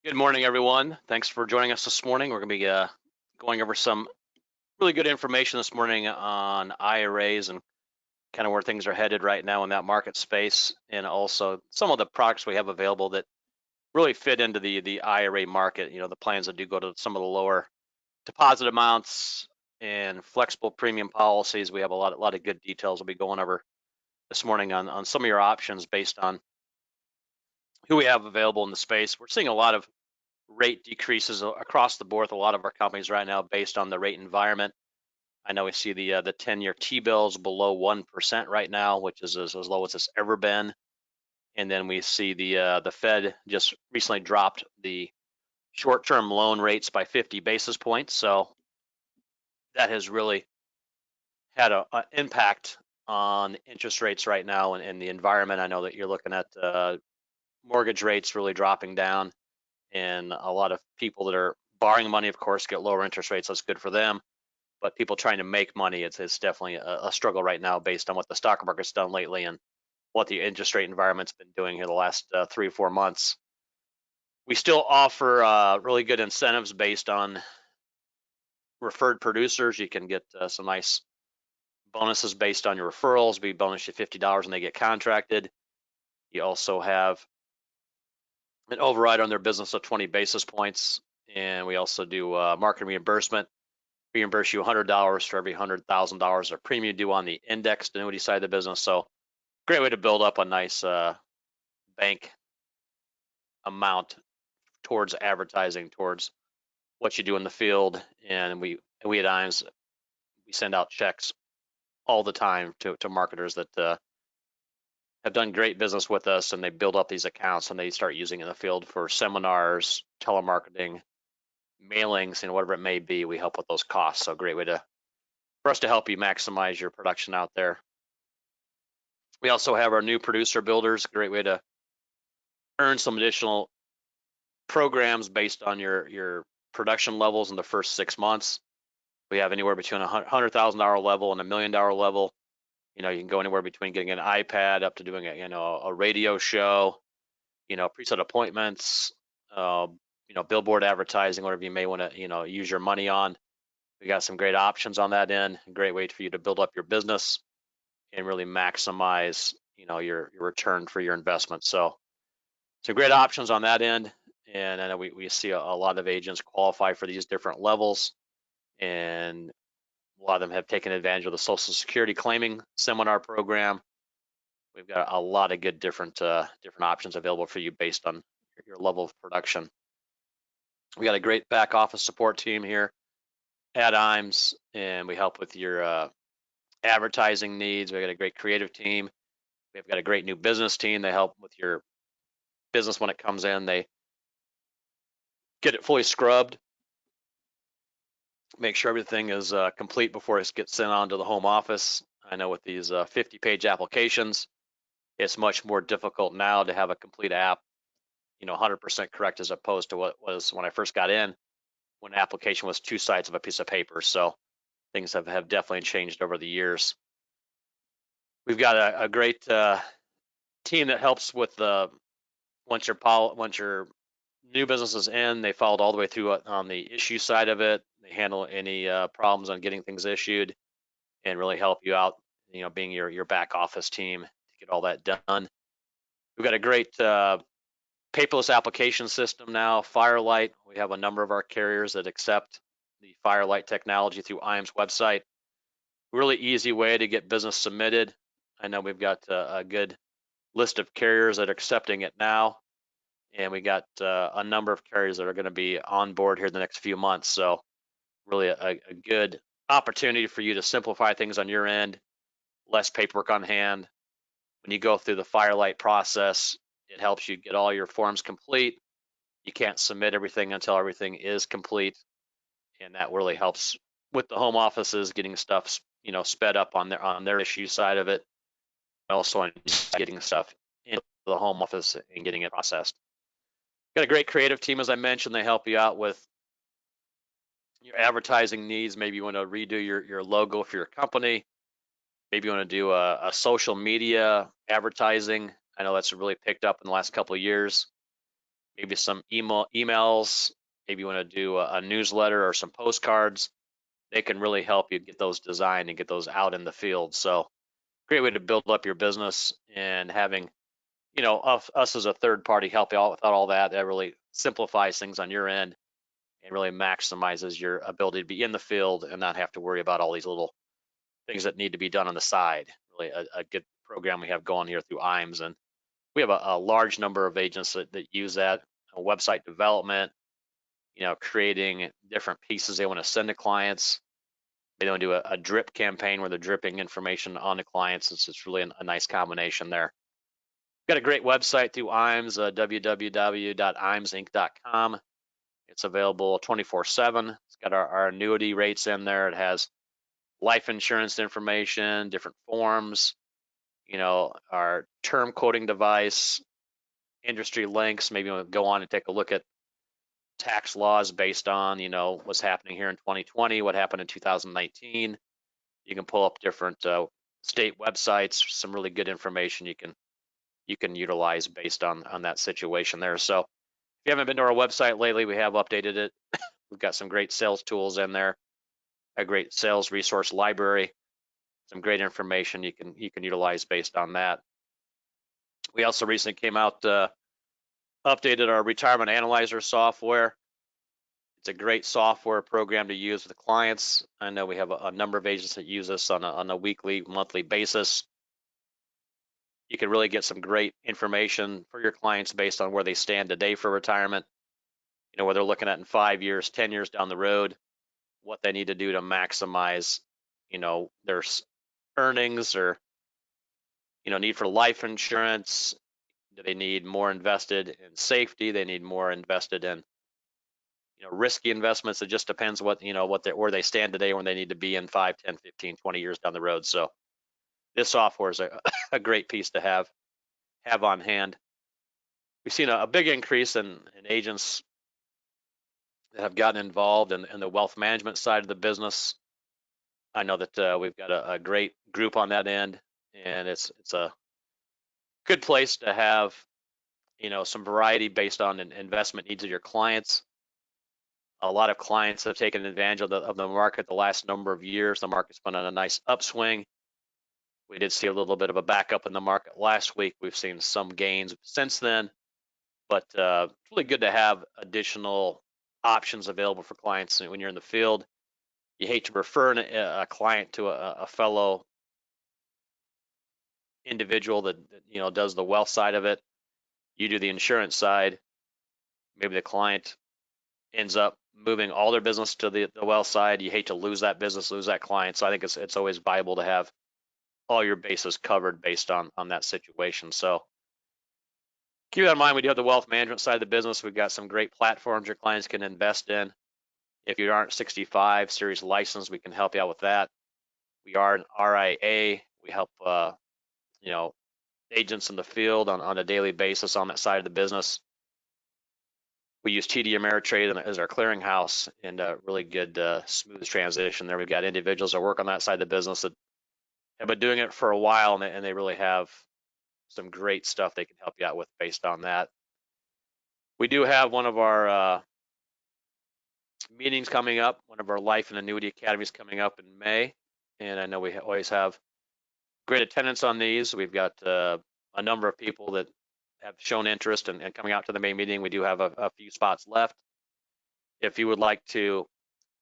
Good morning, everyone. Thanks for joining us this morning. We're going to be going over some really good information this morning on IRAs and kind of where things are headed right now in that market space, and also some of the products we have available that really fit into the IRA market. You know, the plans that do go to some of the lower deposit amounts and flexible premium policies. We have a lot of good details we'll be going over this morning on some of your options based on who we have available in the space. We're seeing a lot of rate decreases across the board with a lot of our companies right now based on the rate environment. I know we see the 10-year T-bills below 1% right now, which is as low as it's ever been. And then we see the Fed just recently dropped the short-term loan rates by 50 basis points. So that has really had an impact on interest rates right now and the environment. I know that you're looking at mortgage rates really dropping down, and a lot of people that are borrowing money, of course, get lower interest rates. That's good for them. But people trying to make money, it's definitely a struggle right now based on what the stock market's done lately and what the interest rate environment's been doing here the last 3 or 4 months. We still offer really good incentives based on referred producers. You can get some nice bonuses based on your referrals. We bonus you $50 when they get contracted. You also have an override on their business of 20 basis points. And we also do market reimbursement. Reimburse you $100 for every $100,000 of premium due on the indexed annuity side of the business. So great way to build up a nice bank amount towards advertising, towards what you do in the field. And we at IAMS, we send out checks all the time to marketers that have done great business with us, and they build up these accounts and they start using in the field for seminars, telemarketing, mailings, and whatever it may be. We help with those costs. So great way for us to help you maximize your production out there. We also have our new producer builders, great way to earn some additional programs based on your production levels in the first 6 months. We have anywhere between $100,000 level and $1 million level. You know, you can go anywhere between getting an iPad up to doing a radio show, preset appointments, billboard advertising, whatever you may want to use your money on. We got some great options on that end. A great way for you to build up your business and really maximize your return for your investment. So some great options on that end. And I know we see a lot of agents qualify for these different levels, and a lot of them have taken advantage of the Social Security claiming seminar program. We've got a lot of good different options available for you based on your level of production. We got a great back office support team here at IAMS, and we help with your advertising needs. We got a great creative team. We've got a great new business team. They help with your business when it comes in. They get it fully scrubbed, make sure everything is complete before it gets sent on to the home office. I know with these 50-page applications, it's much more difficult now to have a complete app, 100% correct, as opposed to what was when I first got in, when an application was 2 sides of a piece of paper. So things have definitely changed over the years. We've got a great team that helps with once your new business is in, they followed all the way through on the issue side of it. They handle any problems on getting things issued and really help you out, being your back office team to get all that done. We've got a great paperless application system now, Firelight. We have a number of our carriers that accept the Firelight technology through IAM's website. Really easy way to get business submitted. I know we've got a good list of carriers that are accepting it now, and we got a number of carriers that are going to be on board here the next few months. So really a good opportunity for you to simplify things on your end, less paperwork on hand. When you go through the Firelight process, it helps you get all your forms complete. You can't submit everything until everything is complete, and that really helps with the home offices getting stuff sped up on their issue side of it, also on getting stuff into the home office and getting it processed. Got a great creative team, as I mentioned. They help you out with your advertising needs. Maybe you want to redo your logo for your company. Maybe you want to do a social media advertising. I know that's really picked up in the last couple of years. maybe some emails, maybe you want to do a newsletter or some postcards. They can really help you get those designed and get those out in the field. So great way to build up your business, and having, us as a third party help you out with all that. That really simplifies things on your end and really maximizes your ability to be in the field and not have to worry about all these little things that need to be done on the side. Really a good program we have going here through IMES, and we have a large number of agents that use that. Website development, creating different pieces they want to send to clients. They don't do a drip campaign where they're dripping information on the clients. It's really a nice combination there. We've got a great website through IMES, www.imesinc.com. It's available 24/7. It's got our annuity rates in there. It has life insurance information, different forms, our term quoting device, industry links. Maybe we'll go on and take a look at tax laws based on, what's happening here in 2020, what happened in 2019. You can pull up different state websites, some really good information you can utilize based on that situation there. So if you haven't been to our website lately, we have updated it. We've got some great sales tools in there, a great sales resource library, some great information you can utilize based on that. We also recently came out, updated our retirement analyzer software. It's a great software program to use with clients. I know we have a number of agents that use this on a weekly, monthly basis. You can really get some great information for your clients based on where they stand today for retirement, where they're looking at in 5 years, 10 years down the road, what they need to do to maximize, their earnings, or, need for life insurance. Do they need more invested in safety? They need more invested in, risky investments. It just depends where they stand today, when they need to be in 5, 10, 15, 20 years down the road. So this software is a great piece to have on hand. We've seen a big increase in agents that have gotten involved in the wealth management side of the business. I know that we've got a great group on that end, and it's a good place to have, some variety based on investment needs of your clients. A lot of clients have taken advantage of the market the last number of years. The market's been on a nice upswing. We did see a little bit of a backup in the market last week. We've seen some gains since then, but it's really good to have additional options available for clients when you're in the field. You hate to refer a client to a fellow individual that does the wealth side of it. You do the insurance side. Maybe the client ends up moving all their business to the wealth side. You hate to lose that business, lose that client. So I think it's always viable to have all your bases covered based on that situation. So keep that in mind. We do have the wealth management side of the business. We've got some great platforms your clients can invest in. If you aren't 65 series licensed, we can help you out with that. We are an RIA. We help agents in the field on a daily basis on that side of the business. We use TD Ameritrade as our clearinghouse, and a really good smooth transition there. We've got individuals that work on that side of the business that have been doing it for a while, and they really have some great stuff they can help you out with based on that. We do have one of our meetings coming up, one of our life and annuity academies coming up in May, and I know we always have great attendance on these. We've got a number of people that have shown interest in coming out to the May meeting. We do have a few spots left. If you would like to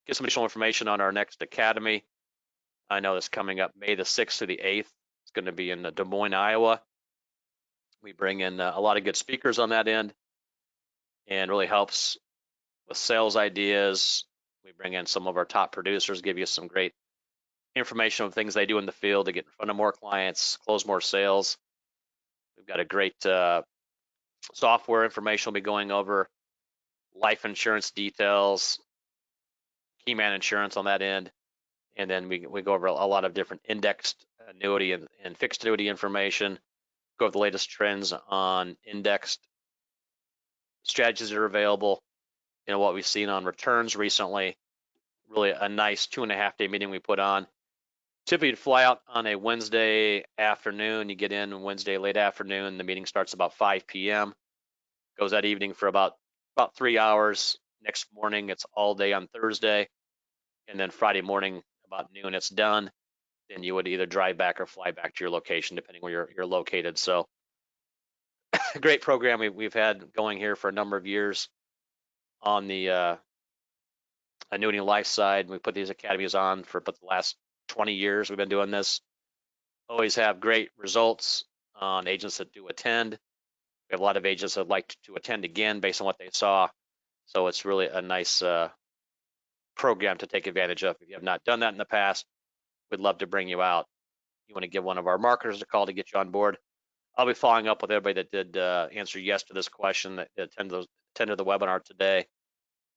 get some additional information on our next academy, I know it's coming up May the 6th to the 8th. It's going to be in Des Moines, Iowa. We bring in a lot of good speakers on that end, and really helps with sales ideas. We bring in some of our top producers, give you some great information on things they do in the field to get in front of more clients, close more sales. We've got a great software information we'll be going over, life insurance details, key man insurance on that end, and then we go over a lot of different indexed annuity and fixed annuity information, go over the latest trends on indexed strategies that are available, what we've seen on returns recently. Really a nice 2.5-day meeting we put on. Typically, you'd fly out on a Wednesday afternoon. You get in Wednesday late afternoon. The meeting starts about 5 p.m. Goes that evening for about 3 hours. Next morning, it's all day on Thursday, and then Friday morning about noon, it's done. Then you would either drive back or fly back to your location, depending where you're located. So, a great program we've had going here for a number of years on the annuity and life side. We put these academies on for about the last 20 years. We've been doing this. Always have great results on agents that do attend. We have a lot of agents that like to attend again based on what they saw. So it's really a nice program to take advantage of. If you have not done that in the past, we'd love to bring you out. You want to give one of our marketers a call to get you on board. I'll be following up with everybody that did answer yes to this question, that attended the webinar today,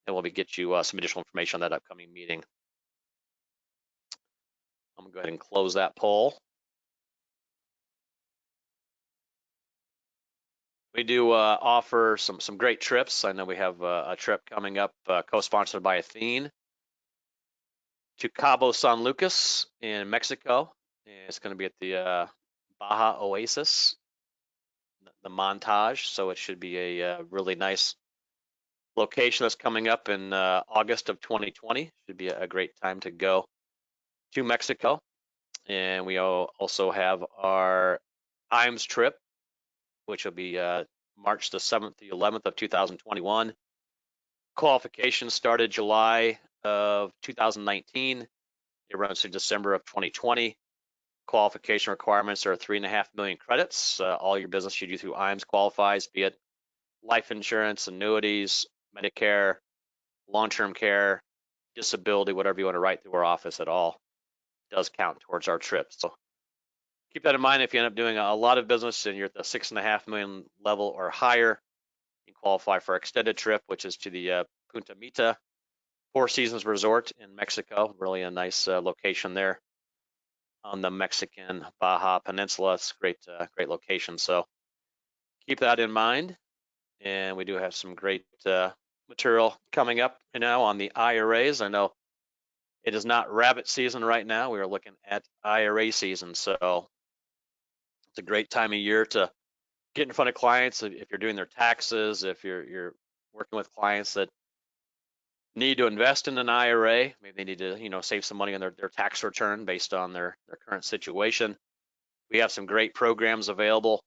and we'll get you some additional information on that upcoming meeting. I'm gonna go ahead and close that poll. We do offer some great trips. I know we have a trip coming up, co-sponsored by Athene, to Cabo San Lucas in Mexico. It's going to be at the Baja Oasis, the Montage. So it should be a really nice location that's coming up in August of 2020. Should be a great time to go to Mexico. And we also have our IMS trip, which will be March the 7th to 11th of 2021. Qualification started July of 2019. It runs through December of 2020. Qualification requirements are 3.5 million credits. All your business you do through IMS qualifies, be it life insurance, annuities, Medicare, long-term care, disability, whatever you want to write through our office at all does count towards our trip. So keep that in mind. If you end up doing a lot of business and you're at the 6.5 million level or higher, you qualify for our extended trip, which is to the Punta Mita Four Seasons Resort in Mexico. Really a nice location there on the Mexican Baja Peninsula. It's great location. So keep that in mind. And we do have some great material coming up now on the IRAs. I know it is not rabbit season right now. We are looking at IRA season. So it's a great time of year to get in front of clients if you're doing their taxes, if you're working with clients that need to invest in an IRA. Maybe they need to save some money on their tax return based on their current situation. We have some great programs available.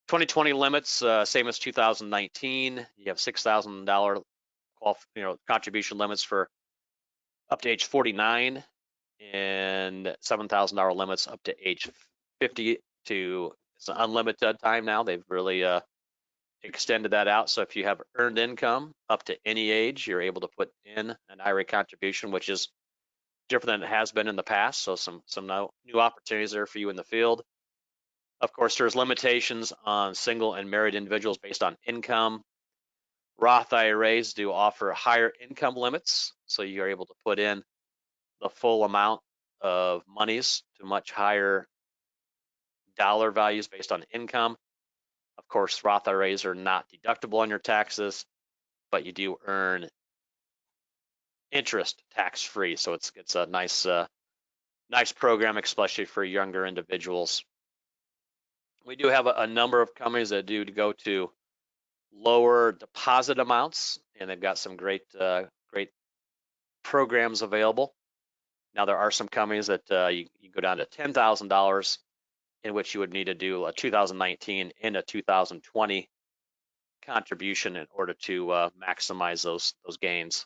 2020 limits, same as 2019. You have $6,000 contribution limits for up to age 49, and $7,000 limits up to age 50. It's an unlimited time now. They've really extended that out. So if you have earned income up to any age, you're able to put in an IRA contribution, which is different than it has been in the past. So some new opportunities there for you in the field. Of course, there's limitations on single and married individuals based on income. Roth IRAs do offer higher income limits, so you're able to put in the full amount of monies to much higher dollar values based on income. Of course, Roth IRAs are not deductible on your taxes, but you do earn interest tax-free. So it's a nice program, especially for younger individuals. We do have a number of companies that do go to lower deposit amounts, and they've got some great programs available. Now there are some companies that you go down to $10,000, in which you would need to do a 2019 and a 2020 contribution in order to maximize those gains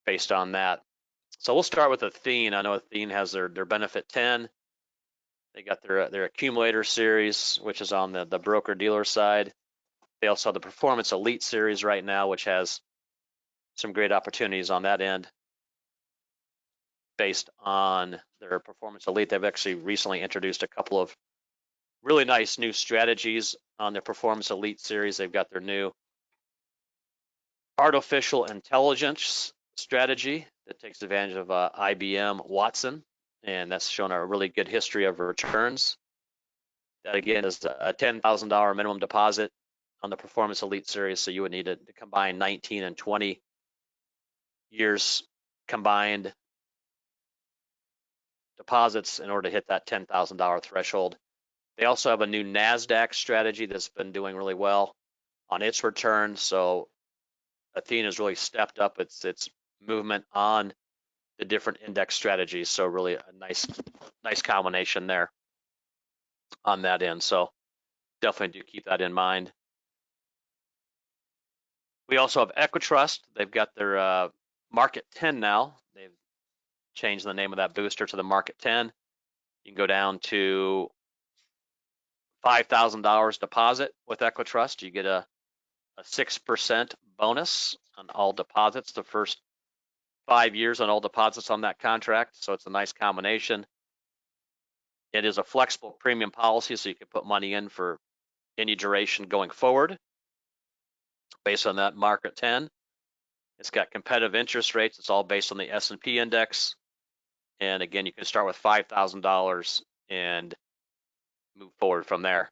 based on that. So we'll start with Athene. I know Athene has their Benefit 10. They got their accumulator series, which is on the broker dealer side. They also have the Performance Elite series right now, which has some great opportunities on that end based on their Performance Elite. They've actually recently introduced a couple of really nice new strategies on their Performance Elite series. They've got their new artificial intelligence strategy that takes advantage of IBM Watson, and that's shown a really good history of returns. That again is a $10,000 minimum deposit on the Performance Elite series, so you would need to combine 19 and 20 years combined deposits in order to hit that $10,000 threshold. They also have a new NASDAQ strategy that's been doing really well on its return. So Athena's really stepped up its movement on the different index strategies. So really a nice combination there on that end. So definitely do keep that in mind. We also have Equitrust. They've got their Market 10 now. They've changed the name of that booster to the Market 10. You can go down to $5,000 deposit with Equitrust. You get a 6% bonus on all deposits the first 5 years on all deposits on that contract. So it's a nice combination. It is a flexible premium policy, so you can put money in for any duration going forward based on that Market 10. It's got competitive interest rates. It's all based on the S&P index. And again, you can start with $5,000 and move forward from there.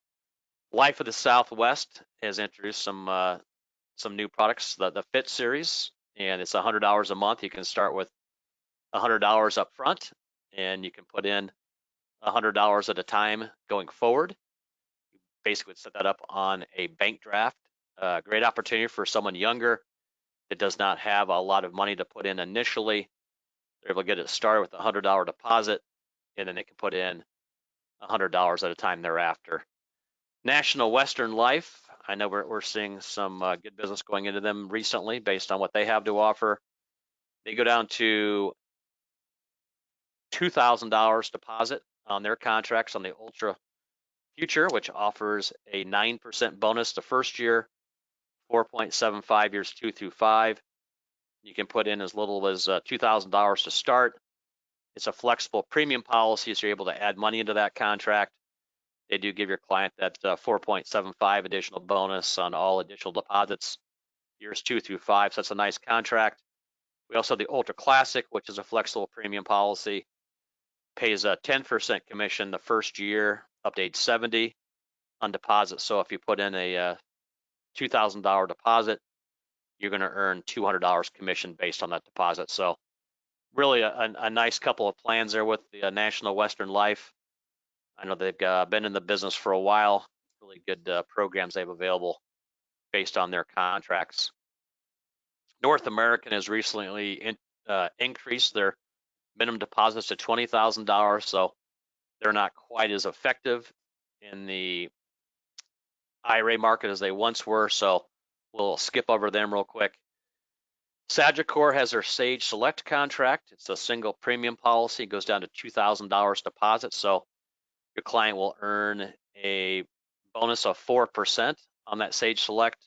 Life of the Southwest has introduced some new products, the Fit series, and it's $100 a month. You can start with $100 up front, and you can put in $100 at a time going forward. You basically set that up on a bank draft. Great opportunity for someone younger that does not have a lot of money to put in initially. They're able to get it started with a $100 deposit, and then they can put in $100 at a time thereafter. National Western Life, I know we're seeing some good business going into them recently based on what they have to offer. They go down to $2,000 deposit on their contracts on the Ultra Future, which offers a 9% bonus the first year, 4.75 years 2 through 5. You can put in as little as $2,000 to start. It's a flexible premium policy, so you're able to add money into that contract. They do give your client that 4.75 additional bonus on all additional deposits, years 2 through 5. So that's a nice contract. We also have the Ultra Classic, which is a flexible premium policy. Pays a 10% commission the first year, up to age 70 on deposit. So if you put in a $2,000 deposit, you're going to earn $200 commission based on that deposit. So really a nice couple of plans there with the National Western Life. I know they've been in the business for a while. Really good programs they have available based on their contracts. North American has recently increased their minimum deposits to $20,000, so they're not quite as effective in the IRA market as they once were, so we'll skip over them real quick. Sagicor has their Sage Select contract. It's a single premium policy. It goes down to $2,000 deposit, so your client will earn a bonus of 4% on that Sage Select.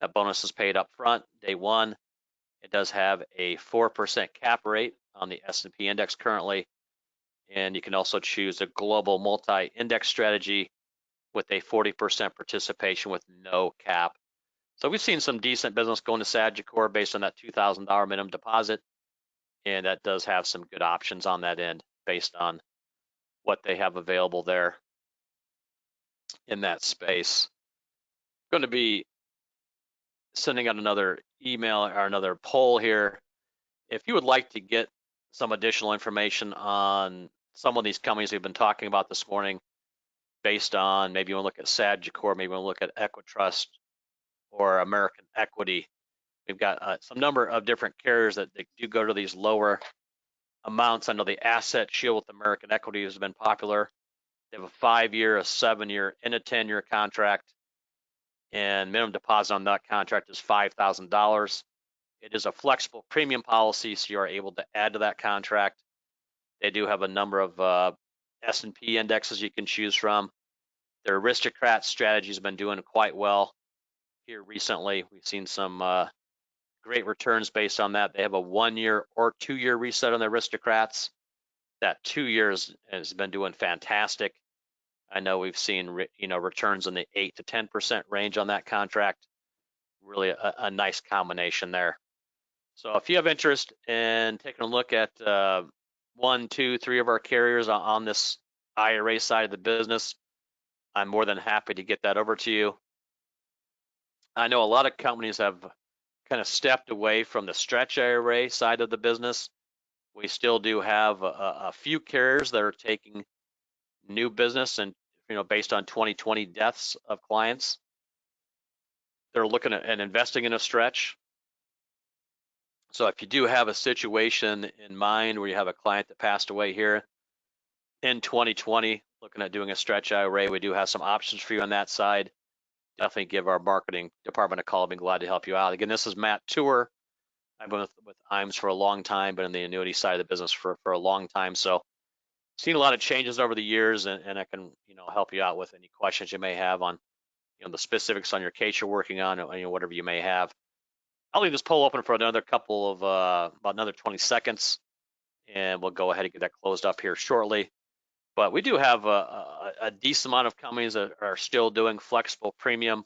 That bonus is paid up front, day one. It does have a 4% cap rate on the S&P index currently, and you can also choose a global multi-index strategy with a 40% participation with no cap. So we've seen some decent business going to Sagicor based on that $2,000 minimum deposit, and that does have some good options on that end based on what they have available there in that space. I'm going to be sending out another email or another poll here. If you would like to get some additional information on some of these companies we've been talking about this morning, based on maybe you want to look at Sagicor, maybe you want to look at Equitrust or American Equity. We've got some number of different carriers that they do go to these lower amounts. I know the Asset Shield with American Equity has been popular. They have a 5-year, a 7-year, and a 10-year contract, and minimum deposit on that contract is $5,000. It is a flexible premium policy, so you are able to add to that contract. They do have a number of S&P indexes you can choose from. Their Aristocrat strategy has been doing quite well here recently. We've seen some great returns based on that. They have a 1-year or 2-year reset on the Aristocrats. That 2 years has been doing fantastic. I know we've seen returns in the 8 to 10% range on that contract. Really a nice combination there. So if you have interest in taking a look at 1, 2, 3 of our carriers on this IRA side of the business, I'm more than happy to get that over to you. I know a lot of companies have kind of stepped away from the stretch IRA side of the business. We still do have a few carriers that are taking new business and based on 2020 deaths of clients. they're looking at and investing in a stretch. So if you do have a situation in mind where you have a client that passed away here in 2020, looking at doing a stretch IRA, we do have some options for you on that side. Definitely give our marketing department a call. I'd be glad to help you out. Again, this is Matt Tour. I've been with IMS for a long time, been in the annuity side of the business for a long time. So seen a lot of changes over the years, and I can help you out with any questions you may have on the specifics on your case you're working on, or whatever you may have. I'll leave this poll open for another couple of about another 20 seconds, and we'll go ahead and get that closed up here shortly. But we do have a decent amount of companies that are still doing flexible premium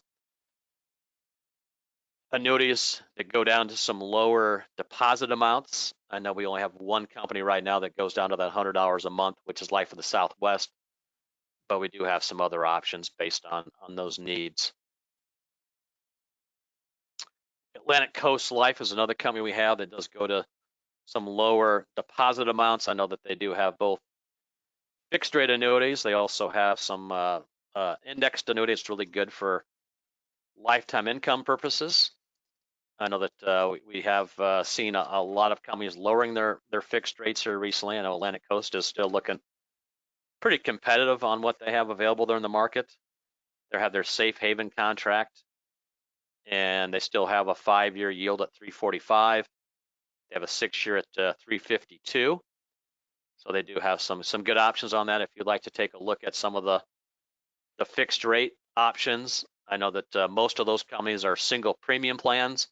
annuities that go down to some lower deposit amounts. I know we only have one company right now that goes down to that $100 a month, which is Life of the Southwest, but we do have some other options based on those needs. Atlantic Coast Life is another company we have that does go to some lower deposit amounts. I know that they do have both fixed rate annuities. They also have some indexed annuities. It's really good for lifetime income purposes. I know that we have seen a lot of companies lowering their fixed rates here recently. I know Atlantic Coast is still looking pretty competitive on what they have available there in the market. They have their safe haven contract, and they still have a 5-year yield at 345. They have a 6-year at 352. So they do have some good options on that if you'd like to take a look at some of the fixed rate options. I know that most of those companies are single premium plans,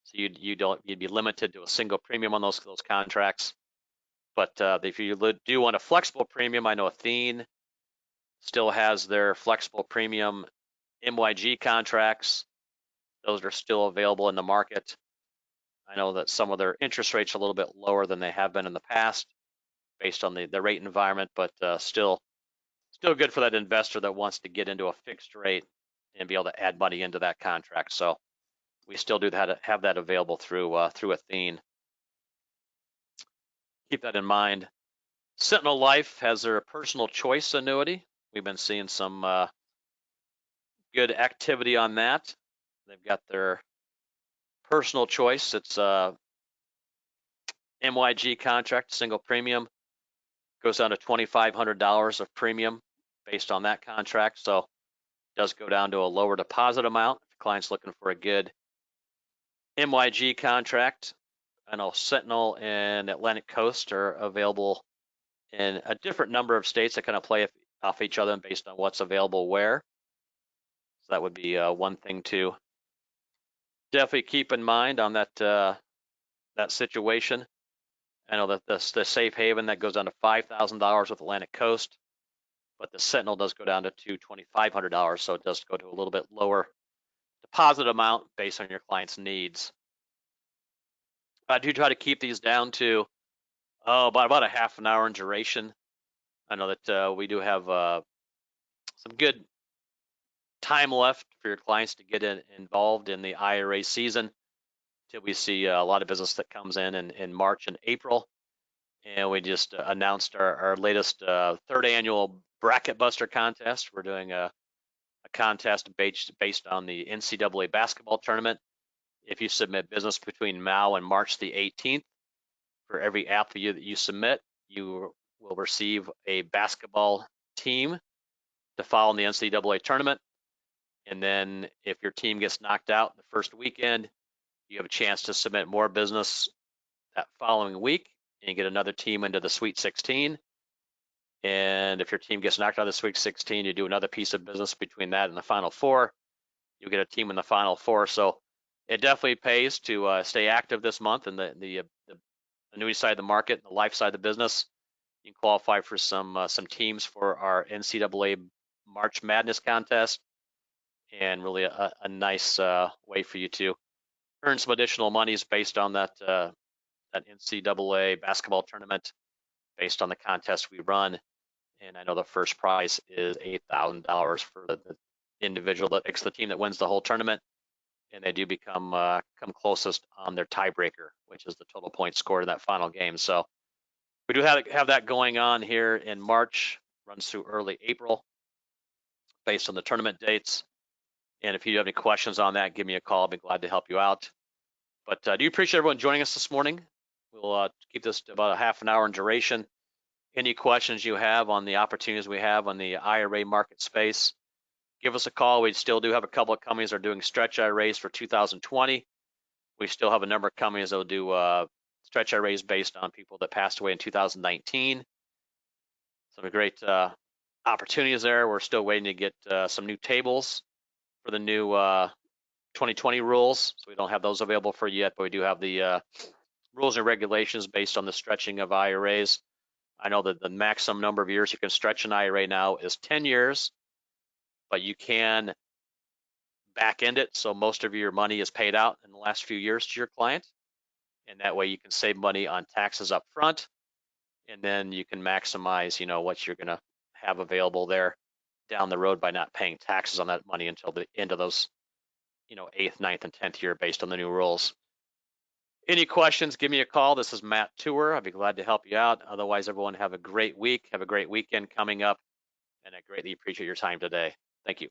so you'd be limited to a single premium on those contracts. But if you do want a flexible premium, I know Athene still has their flexible premium MYG contracts. Those are still available in the market. I know that some of their interest rates are a little bit lower than they have been in the past based on the rate environment, but still good for that investor that wants to get into a fixed rate and be able to add money into that contract. So we still do have that available through Athene. Keep that in mind. Sentinel Life has their personal choice annuity. We've been seeing some good activity on that. They've got their personal choice. It's a MYG contract, single premium. Goes down to $2,500 of premium based on that contract. So it does go down to a lower deposit amount. If the client's looking for a good MYG contract, I know Sentinel and Atlantic Coast are available in a different number of states that kind of play off each other based on what's available where. So that would be one thing to definitely keep in mind on that that situation. I know that the safe haven that goes down to $5,000 with Atlantic Coast, but the Sentinel does go down to $2,500, so it does go to a little bit lower deposit amount based on your client's needs. I do try to keep these down to about a half an hour in duration. I know that we do have some good time left for your clients to get involved in the IRA season till we see a lot of business that comes in March and April. And we just announced our latest third annual Bracket Buster contest. We're doing a contest based on the NCAA basketball tournament. If you submit business between now and March the 18th, for every app that you submit, you will receive a basketball team to follow in the NCAA tournament. And then if your team gets knocked out the first weekend, you have a chance to submit more business that following week and you get another team into the Sweet 16. And if your team gets knocked out of the Sweet 16, you do another piece of business between that and the Final Four. You get a team in the Final Four. So it definitely pays to stay active this month in the annuity side of the market, the life side of the business. You can qualify for some teams for our NCAA March Madness contest, and really a nice way for you to earn some additional monies based on that NCAA basketball tournament, based on the contest we run. And I know the first prize is $8,000 for the individual that picks the team that wins the whole tournament, and they do come closest on their tiebreaker, which is the total points scored in that final game. So we do have that going on here in March, runs through early April, based on the tournament dates. And if you have any questions on that, give me a call. I'll be glad to help you out. But I do appreciate everyone joining us this morning. We'll keep this to about a half an hour in duration. Any questions you have on the opportunities we have on the IRA market space, give us a call. We still do have a couple of companies that are doing stretch IRAs for 2020. We still have a number of companies that will do stretch IRAs based on people that passed away in 2019. Some great opportunities there. We're still waiting to get some new tables for the new 2020 rules. So we don't have those available for you yet, but we do have the rules and regulations based on the stretching of IRAs. I know that the maximum number of years you can stretch an IRA now is 10 years, but you can back end it so most of your money is paid out in the last few years to your client. And that way you can save money on taxes up front, and then you can maximize, what you're going to have available there down the road by not paying taxes on that money until the end of those, 8th, 9th, and 10th year based on the new rules. Any questions, give me a call. This is Matt Tour. I'd be glad to help you out. Otherwise, everyone have a great week. Have a great weekend coming up, and I greatly appreciate your time today. Thank you.